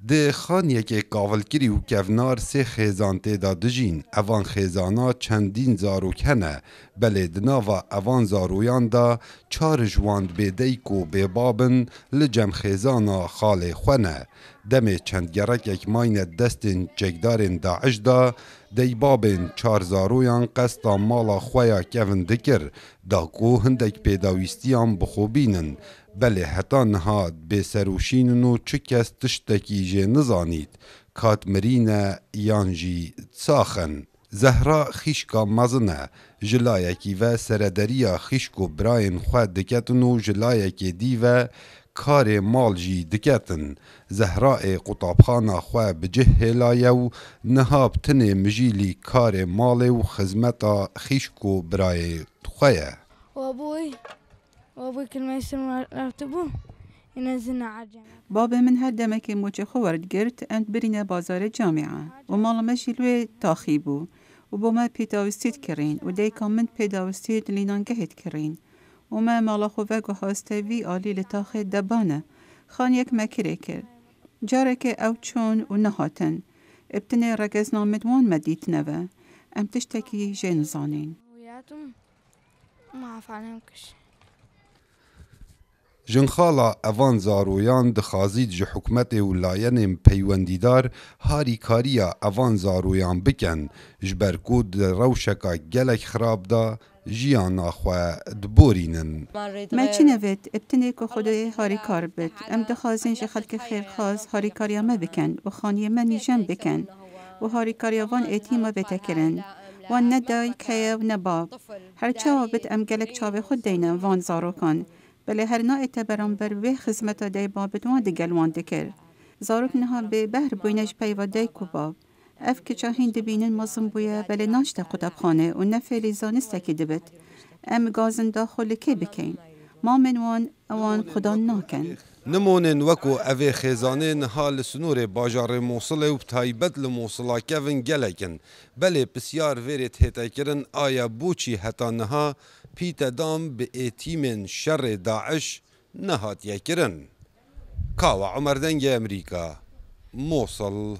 ده خانیه کاولکری و کفنار سه خیزان تیدا دجین. اوان خیزانا چندین زاروکنه. بله دناوا اوان زارویان دا چار جواند بیدیک و بیبابن لجم خیزانا خال خونه. دم چندگرک یک ماین دستین چکدارین داعش دا دی بابین چار زارویان قستا مالا خویا کفن دکر دا کو هندک پیداویستیان بخوبینن. بله حتا نهاد به سروشینن و چه کس تشتکی جه نزانید کات مرینه یانجی ساخن. زهرا خیشکا مزنه جلایکی و سردریا خیشکو براین خواه دکتن و جلایکی دیوه کار مال جی دکتن. زهرا قطابخانه خواه بجه هلایه و نهاب تنه مجیلی کار مال و خزمتا خیشکو برای خواه. وابوي كل ما يصير راتبه ينزلنا على الجامعة. بابا من هردمك موجه خوارد گرت اند برينا بازار جامعة ومالا مشيلوه تاخيبو وبوما بيداوستيد كرين وديكا من بيداوستيد لينان جهد كرين وما مالا خوفاقو هاستوي آلي لتاخي دبانه خان يك مكري كر جارك او چون ونهاتن ابتني رقزنا مدوان مديت نوا ام تشتكي جين زانين وياتهم ما عف عليهم كش. جنخالا اوان زارویان دخازید جه حکمت ولاین پیوندیدار هاری کاریا اوان زارویان بکن جبرکود روشکا گلک خراب دا جیان آخواه دبورینن. ما چی نوید ابتنی که خدای هاری کار بد ام دخازین جه خلق خیر خاز هاری کاریا ما بکن و خانی ما نیجم بکن و هاری کاریا وان ایتیما بتکرن وان ندای که و نباب هر چاوا بد ام گلک چاوه خود دینن وان زارو کن بله هر نا اتبرانبر و خدمت دی بابت وان دگلوان دکر. زاروک نها به بهر بوینش پیوا دی کوباب. اف که چاهین دبینن مازم بویا بله ناشتا قطبخانه و نفعلی زانسته دبت. ام گازن داخل که بکن. ما من وان خدا ناکن. نمونن وکو اوه خیزانه نها سنور باجار موصله و تایبت لموصلا کفن گلکن. بله بسیار ویرت هتا کرن آیا بوچی هتا نها پیت دام به ایتیمن شر داعش نهات یکرن. کاوا عمر دنگ امریکا موصل.